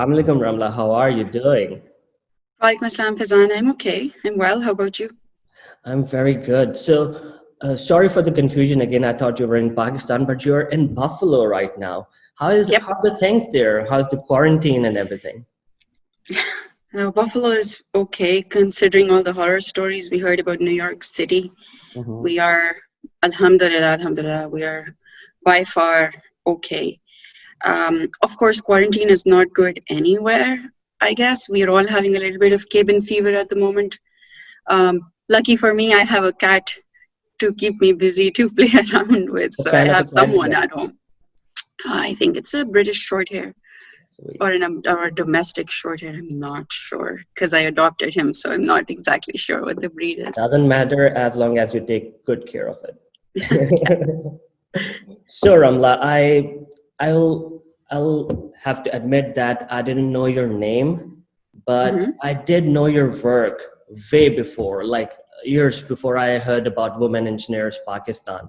Alaikum Ramla, how are you doing? Walaikum Assalam, Faizan. I'm okay. I'm well. How about you? I'm very good. Sorry for the confusion again. I thought you were in Pakistan, but you're in Buffalo right now. Yep. How are the things there? How's the quarantine and everything? Now, Buffalo is okay considering all the horror stories we heard about New York City. Mhm. We are, alhamdulillah, we are by far okay. Of course, quarantine is not good anywhere, I guess. We are all having a little bit of cabin fever at the moment. Lucky for me, I have a cat to keep me busy to play around with, What so I kind of a have cat do you someone have? at home. I think it's a British short hair. Sweet. Or a domestic short hair. I'm not sure because I adopted him, so I'm not exactly sure what the breed is. Doesn't matter as long as you take good care of Yeah. it. So Ramla, I'll have to admit that I didn't know your name, but Hmm. I did know your work way before, like years before I heard about Women Engineers Pakistan.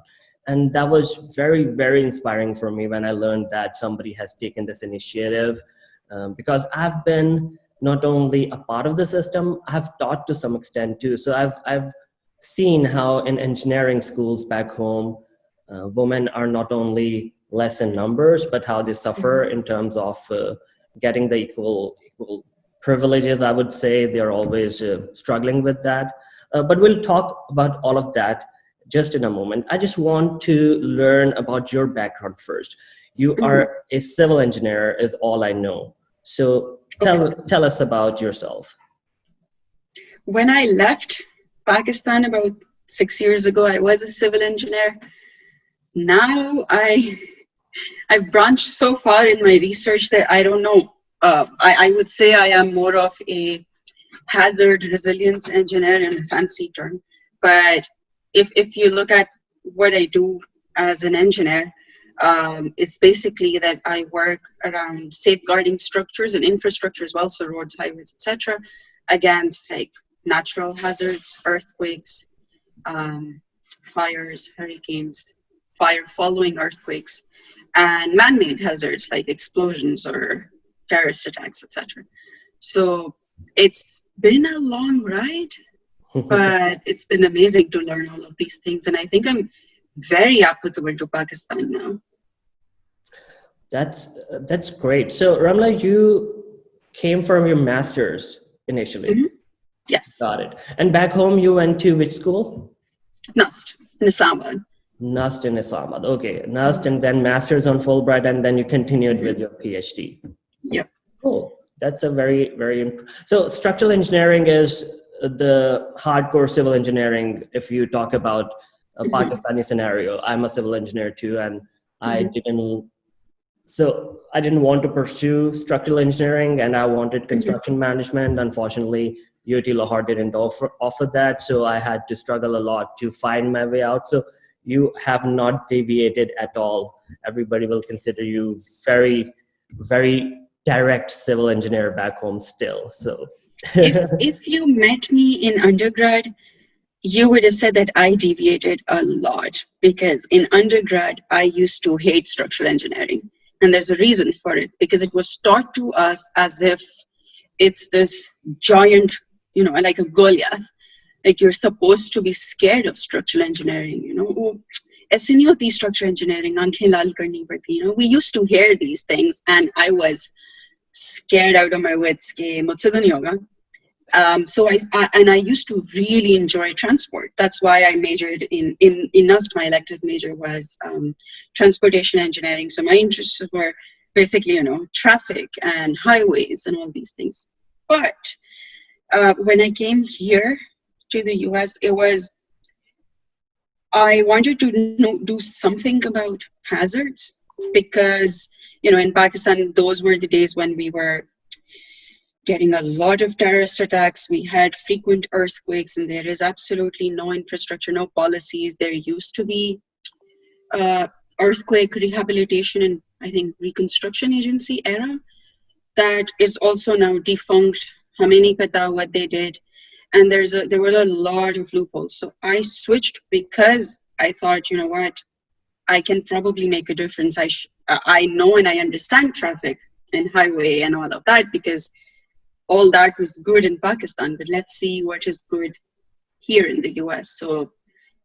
And that was very, very inspiring for me when I learned that somebody has taken this initiative. Because I've been not only a part of the system, I've taught to some extent too. So I've seen how in engineering schools back home, women are not only less in numbers, but how they suffer in terms of getting the equal privileges. I would say they're always struggling with that. But we'll talk about all of that just in a moment. I just want to learn about your background first. You Hmm. are a civil engineer, is all I know. So Okay. tell us about yourself. When I left Pakistan about 6 years ago, I was a civil engineer. Now I've branched so far in my research that I don't know. I would say I am more of a hazard resilience engineer in a fancy term. But if you look at what I do as an engineer, it's basically that I work around safeguarding structures and infrastructure as well, so roads, highways, etc., against like natural hazards, earthquakes, um, fires, hurricanes, fire following earthquakes, and man-made hazards like explosions or terrorist attacks, etc. So it's been a long ride, but it's been amazing to learn all of these things. And I think I'm very applicable to Pakistan now. That's great. So Ramla, you came from your master's initially. Hmm. Yes, Got it. And back home, you went to which school? NUST in Islamabad. NUST in Islamabad. Okay, NUST, and then master's on Fulbright, and then you continued with Hmm. your PhD. Yep. Cool. That's a so structural engineering is the hardcore civil engineering. If you talk about a Hmm. Pakistani scenario, I'm a civil engineer too, and I Hmm. didn't so I didn't want to pursue structural engineering, and I wanted Hmm. construction management. Unfortunately, UT Lahore didn't offer that, so I had to struggle a lot to find my way out. So you have not deviated at all. Everybody will consider you very direct civil engineer back home still. So If you met me in undergrad, you would have said that I deviated a lot because in undergrad, I used to hate structural engineering. And there's a reason for it because it was taught to us as if it's this giant, like a Goliath. Like you're supposed to be scared of structural engineering, Oh, ऐसे नहीं होती structural engineering, आंखें लाल करनी पड़ती, We used to hear these things and I was scared out of my wits कि मुझसे तो नहीं होगा. So I used to really enjoy transport. That's why I majored in NUST. My elective major was transportation engineering. So my interests were basically, traffic and highways and all these things. But when I came here to the US, I wanted to do something about hazards because, in Pakistan, those were the days when we were getting a lot of terrorist attacks. We had frequent earthquakes, and there is absolutely no infrastructure, no policies. There used to be uh, earthquake rehabilitation and I think reconstruction agency era that is also now defunct. Hameni pata what they did, and there were a lot of loopholes. So I switched because I thought, you know what, I can probably make a difference. I know and I understand traffic. and highway and all of that, because all that was good in Pakistan. But let's see what is good here in the US. So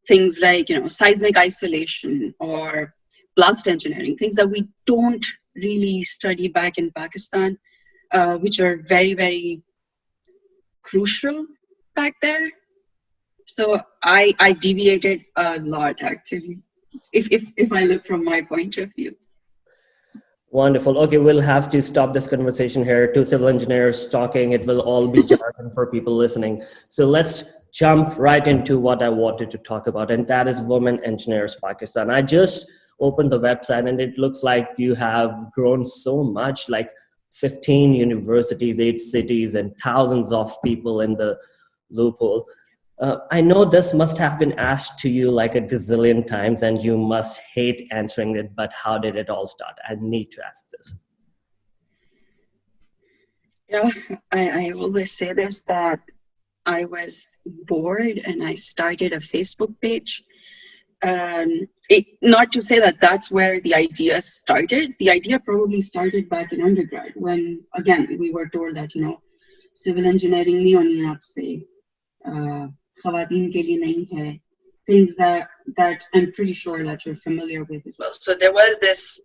things like, seismic isolation or blast engineering, things that we don't really study back in Pakistan, which are very, very crucial back there. So I deviated a lot, actually, if I look from my point of view. Wonderful. Okay, we'll have to stop this conversation here. Two civil engineers talking. It will all be jargon for people listening. So let's jump right into what I wanted to talk about, and that is Women Engineers Pakistan. I just opened the website, and it looks like you have grown so much, like 15 universities, 8 cities, and thousands of people in the loophole. I know this must have been asked to you like a gazillion times, and you must hate answering it, but how did it all start? I need to ask this. Yeah, I always say this, that I was bored and I started a Facebook page. Not to say that that's where the idea started. The idea probably started back in undergrad when, again, we were told that, civil engineering nahi honi hai aapse, khawaateen ke liye nahi hai. Things that I'm pretty sure that you're familiar with as well. So there was this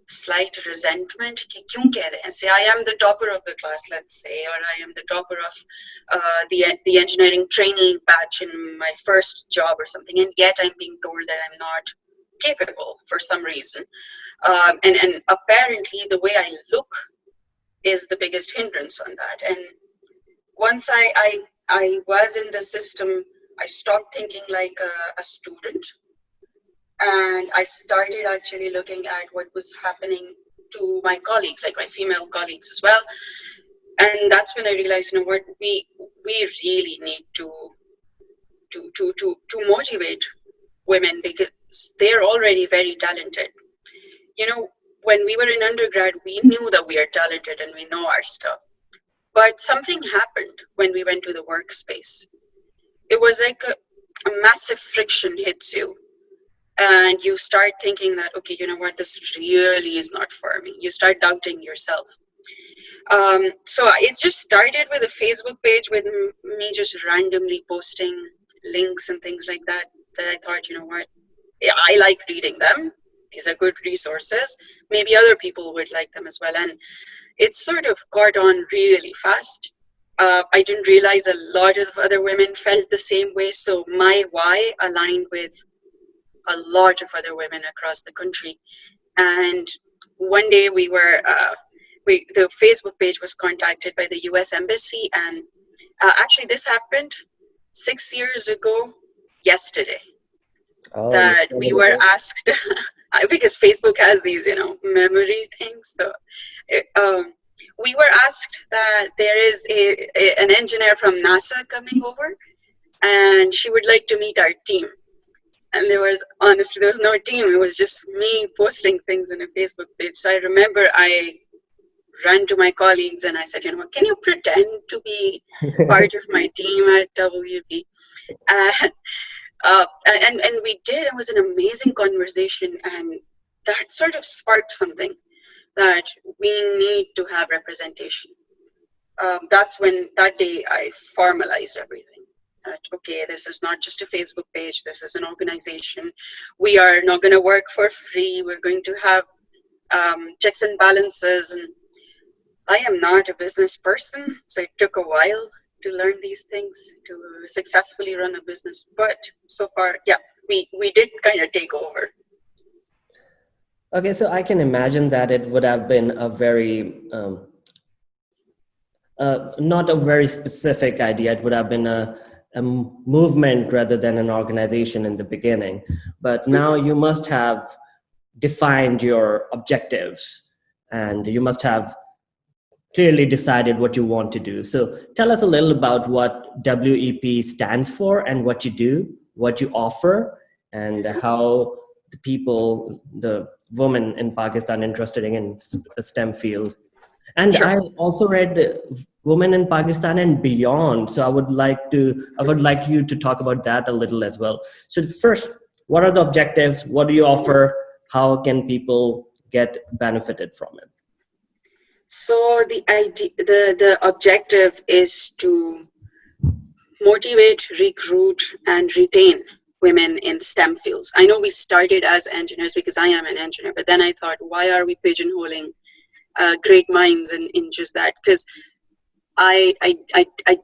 slight resentment कि क्यों कह रहे हैं? Say I am the topper of the class, let's say, or I am the topper of the engineering training batch in my first job or something, and yet I'm being told that I'm not capable for some reason, and apparently the way I look is the biggest hindrance on that. And once I was in the system, I stopped thinking like a student. And I started actually looking at what was happening to my colleagues, like my female colleagues as well. And that's when I realized, what, we really need to motivate women, because they're already very talented. When we were in undergrad, we knew that we are talented and we know our stuff. But something happened when we went to the workspace. It was like a massive friction hits you. And you start thinking that, okay, what, this really is not for me. You start doubting yourself. So it just started with a Facebook page with me just randomly posting links and things like that I thought, what, I like reading them. These are good resources. Maybe other people would like them as well. And it sort of caught on really fast. I didn't realize a lot of other women felt the same way. So my why aligned with a lot of other women across the country. And one day the Facebook page was contacted by the US Embassy. And actually this happened 6 years ago yesterday. That we were asked, because Facebook has these, memory things. So we were asked that there is an engineer from NASA coming over, and she would like to meet our team. And there was no team. It was just me posting things in a Facebook page. So I remember I ran to my colleagues and I said, can you pretend to be part of my team at WEP? And we did. It was an amazing conversation, and that sort of sparked something that we need to have representation. That's when that day I formalized everything. That, okay, this is not just a Facebook page. This is an organization. We are not going to work for free. We're going to have checks and balances. And I am not a business person, so it took a while to learn these things, to successfully run a business. But so far, yeah, we did kind of take over. Okay, so I can imagine that it would have been a very, not a very specific idea. It would have been a movement rather than an organization in the beginning. But now you must have defined your objectives, and you must have clearly decided what you want to do. So tell us a little about what WEP stands for and what you do, what you offer, and how the people, the women in Pakistan interested in the STEM field. And sure. I also read Women in Pakistan and Beyond. So I would like you to talk about that a little as well. So first, what are the objectives? What do you offer? How can people get benefited from it? So the objective is to motivate, recruit, and retain women in STEM fields. I know we started as engineers because I am an engineer, but then I thought, why are we pigeonholing great minds in just that? Because I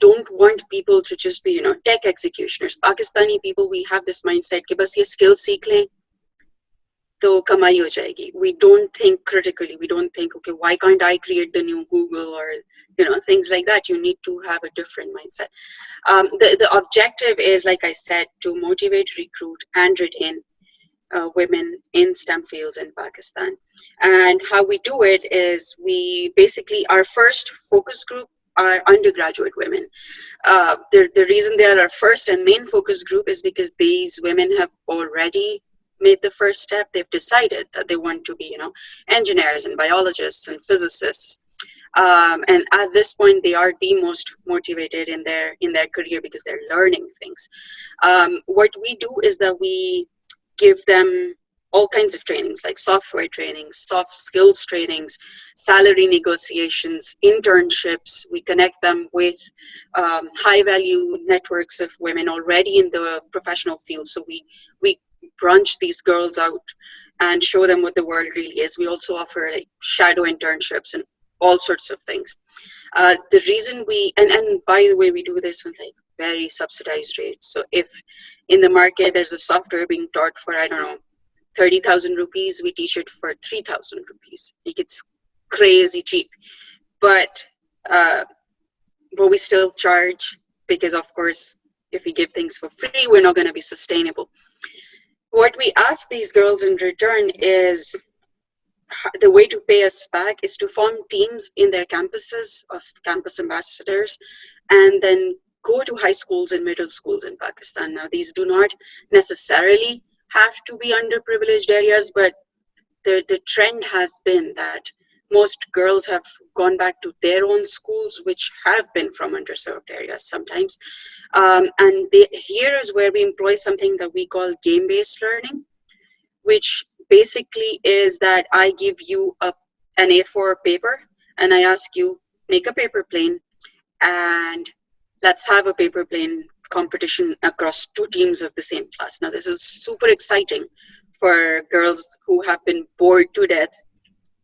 don't want people to just be, tech executioners. Pakistani people, we have this mindset कि बस ये skill सीख लें तो कमाई हो जाएगी. We don't think critically. We don't think, okay, why can't I create the new Google or things like that. You need to have a different mindset. The objective is, like I said, to motivate, recruit, and retain women in STEM fields in Pakistan. And how we do it is we basically, our first focus group are undergraduate women. The reason they are our first and main focus group is because these women have already made the first step. They've decided that they want to be, engineers and biologists and physicists. And at this point, they are the most motivated in their career because they're learning things. What we do is that we give them all kinds of trainings, like software trainings, soft skills trainings, salary negotiations, internships. We connect them with high value networks of women already in the professional field. So we branch these girls out and show them what the world really is. We also offer like shadow internships and all sorts of things. The reason and by the way, we do this on like very subsidized rates. So if in the market there's a software being taught for, I don't know, 30,000 rupees, we teach it for 3,000 rupees. Like, it's crazy cheap. But we still charge because, of course, if we give things for free, we're not going to be sustainable. What we ask these girls in return is, the way to pay us back is to form teams in their campuses of campus ambassadors and then go to high schools and middle schools in Pakistan. Now, these do not necessarily have to be underprivileged areas, but the trend has been that most girls have gone back to their own schools, which have been from underserved areas sometimes. And here is where we employ something that we call game-based learning, which basically is that I give you an A4 paper and I ask you, make a paper plane and let's have a paper plane competition across two teams of the same class. Now, this is super exciting for girls who have been bored to death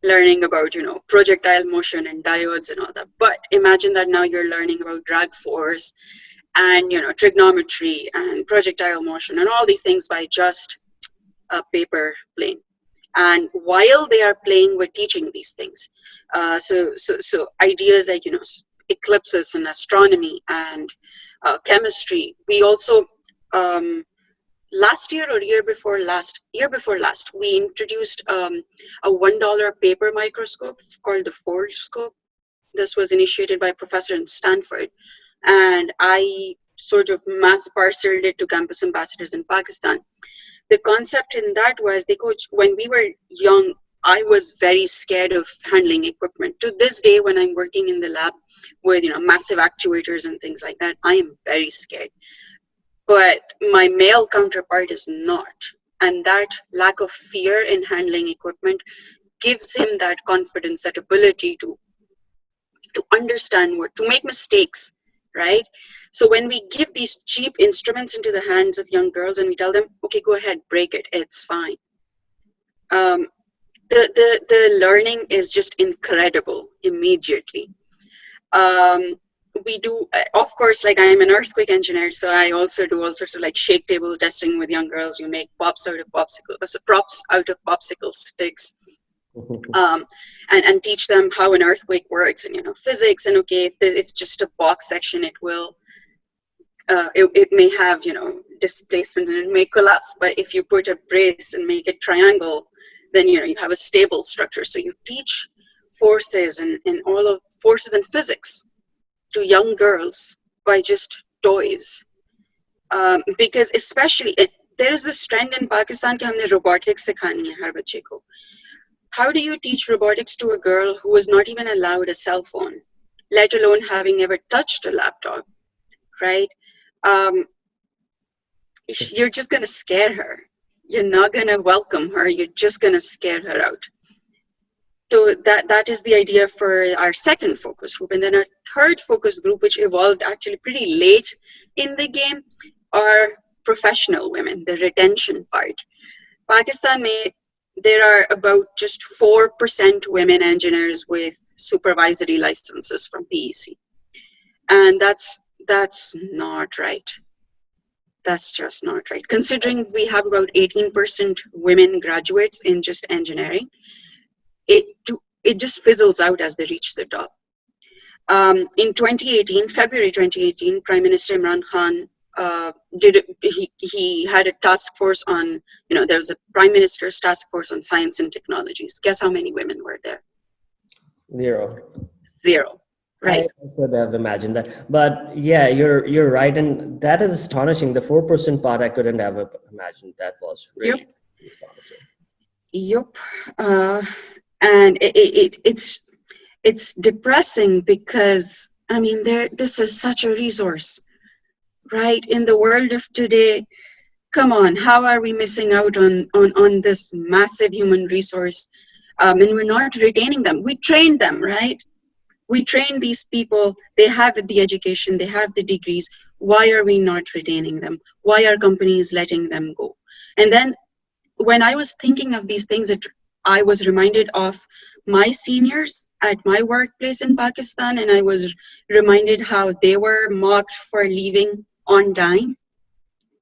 learning about, projectile motion and diodes and all that. But imagine that now you're learning about drag force and, trigonometry and projectile motion and all these things by just a paper plane. And while they are playing, we're teaching these things. So ideas like, eclipses and astronomy and chemistry. We also, last year or year before last, we introduced a $1 paper microscope called the Foldscope. This was initiated by a professor in Stanford. And I sort of mass parceled it to campus ambassadors in Pakistan. The concept in that was, when we were young, I was very scared of handling equipment. To this day, when I'm working in the lab with, massive actuators and things like that, I am very scared. But my male counterpart is not. And that lack of fear in handling equipment gives him that confidence, that ability to understand to make mistakes, right? So when we give these cheap instruments into the hands of young girls and we tell them, okay, go ahead, break it, it's fine. The learning is just incredible immediately. We do, of course, like I'm an earthquake engineer, so I also do all sorts of like shake table testing with young girls. You make props out of popsicle sticks. And teach them how an earthquake works and physics, and okay, if it's just a box section, it will it may have displacement and it may collapse, but if you put a brace and make it triangle, then you have a stable structure. So you teach forces and all of forces and physics to young girls by just toys, because especially there is this trend in Pakistan कि हमने robotics सिखानी है हर बच्चे को. How do you teach robotics to a girl who is not even allowed a cell phone, let alone having ever touched a laptop, right? You're just going to scare her. You're not going to welcome her. You're just going to scare her out. So that is the idea for our second focus group. And then our third focus group, which evolved actually pretty late in the game, are professional women, the retention part. Pakistan there are about just 4% women engineers with supervisory licenses from PEC. And that's not right. That's just not right. Considering we have about 18% women graduates in just engineering, it just fizzles out as they reach the top. In 2018, February 2018, Prime Minister Imran Khan he had a task force on, there was a Prime Minister's task force on science and technologies. Guess how many women were there? Zero. Right. I could have imagined that, but yeah, you're right, and that is astonishing. The 4% part, I couldn't have imagined. That was really astonishing. Yep. And it's depressing because this is such a resource, right? In the world of today, come on, how are we missing out on this massive human resource? And we're not retaining them. We train them, right? We train these people, they have the education, they have the degrees. Why are we not retaining them? Why are companies letting them go? And then when I was thinking of these things, I was reminded of my seniors at my workplace in Pakistan, and I was reminded how they were mocked for leaving on time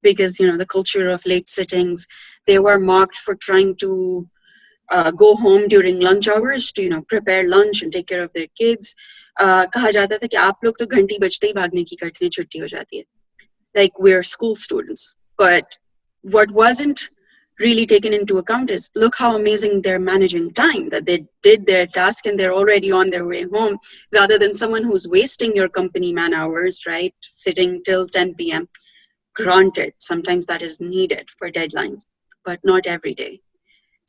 because, the culture of late sittings. They were mocked for trying to go home during lunch hours to prepare lunch and take care of their kids. कहा जाता था कि आप लोग तो घंटी बजते ही भागने की करते हैं, छुट्टी हो जाती है. Like we're school students. But what wasn't really taken into account is look how amazing they're managing time, that they did their task and they're already on their way home, rather than someone who's wasting your company man hours, right? Sitting till 10 p.m. Granted, sometimes that is needed for deadlines, but not every day.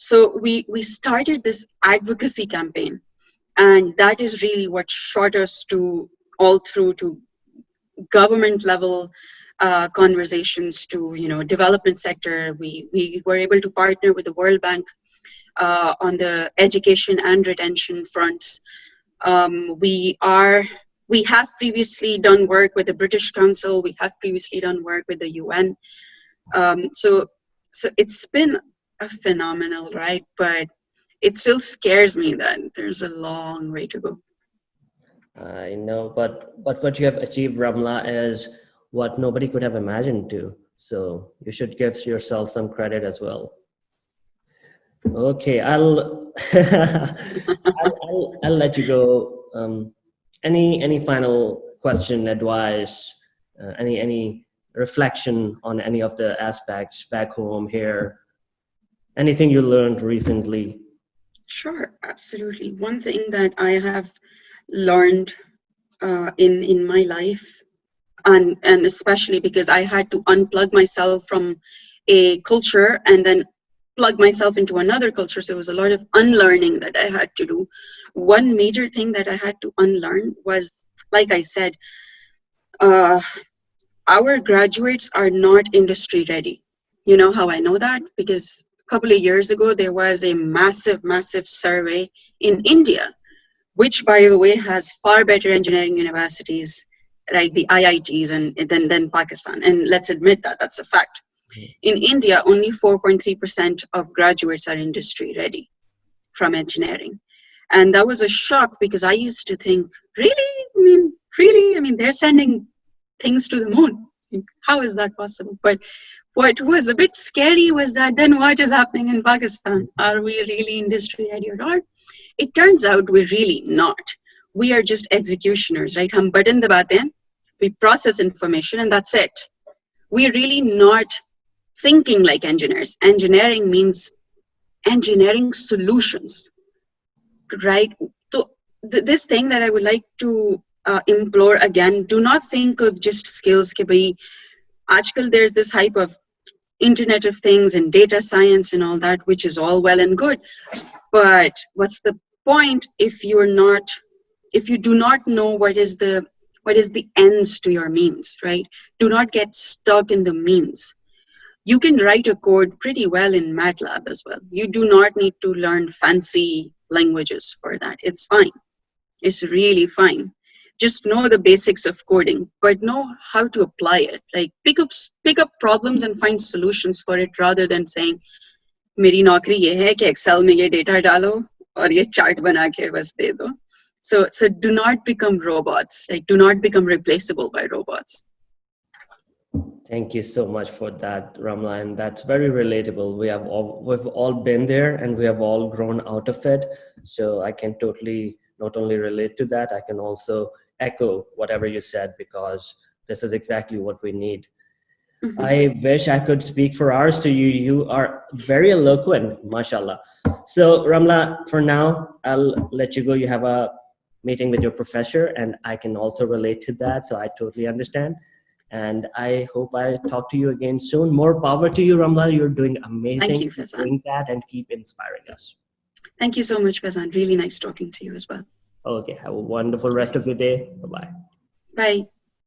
So we started this advocacy campaign, and that is really what shot us to all through to government level conversations, to development sector. We were able to partner with the World Bank on the education and retention fronts. We have previously done work with the British Council. We have previously done work with the UN. So it's been a phenomenal ride, but it still scares me that there's a long way to go. I know, but what you have achieved, Ramla, is what nobody could have imagined to. So you should give yourself some credit as well. Okay, I'll I'll let you go. Any final question, advice, any reflection on any of the aspects back home here? Anything you learned recently? Sure, absolutely. One thing that I have learned in my life, and especially because I had to unplug myself from a culture and then plug myself into another culture, so it was a lot of unlearning that I had to do. One major thing that I had to unlearn was, like I said, our graduates are not industry ready. You know how I know that? Because a couple of years ago, there was a massive survey in India, which, by the way, has far better engineering universities, like the IITs, than Pakistan. And let's admit that that's a fact. In India, only 4.3% of graduates are industry ready from engineering. And that was a shock because I used to think, really? I mean, they're sending things to the moon. How is that possible? But what was a bit scary was that then what is happening in Pakistan? Are we really industry ready or not? It turns out we're really not. We are just executioners, right? Hum button dabate hain, we process information, and that's it. We're really not thinking like engineers. Engineering means engineering solutions, right? So this thing that I would like to implore again, do not think of just skills. Ke bhai, aajkal there's this hype of Internet of Things and data science and all that, which is all well and good. But what's the point if you do not know what is the ends to your means, right? Do not get stuck in the means. You can write a code pretty well in MATLAB as well. You do not need to learn fancy languages for that. It's fine. It's really fine. Just know the basics of coding, but know how to apply it. Like pick up problems and find solutions for it rather than saying, मेरी नौकरी ये है कि Excel में ये data डालो और ये chart बना के बस दे दो. So do not become robots. Like do not become replaceable by robots. Thank you so much for that, Ramla, and that's very relatable. We've all been there, and we have all grown out of it. So I can totally not only relate to that, I can also echo whatever you said, because this is exactly what we need. Mm-hmm. I wish I could speak for hours to you. You are very eloquent, mashallah. So Ramla, for now, I'll let you go. You have a meeting with your professor, and I can also relate to that. So I totally understand. And I hope I talk to you again soon. More power to you, Ramla. You're doing amazing. Thank you, Faizan. Doing that and keep inspiring us. Thank you so much, Faizan. Really nice talking to you as well. Okay, have a wonderful rest of your day. Bye-bye. Bye.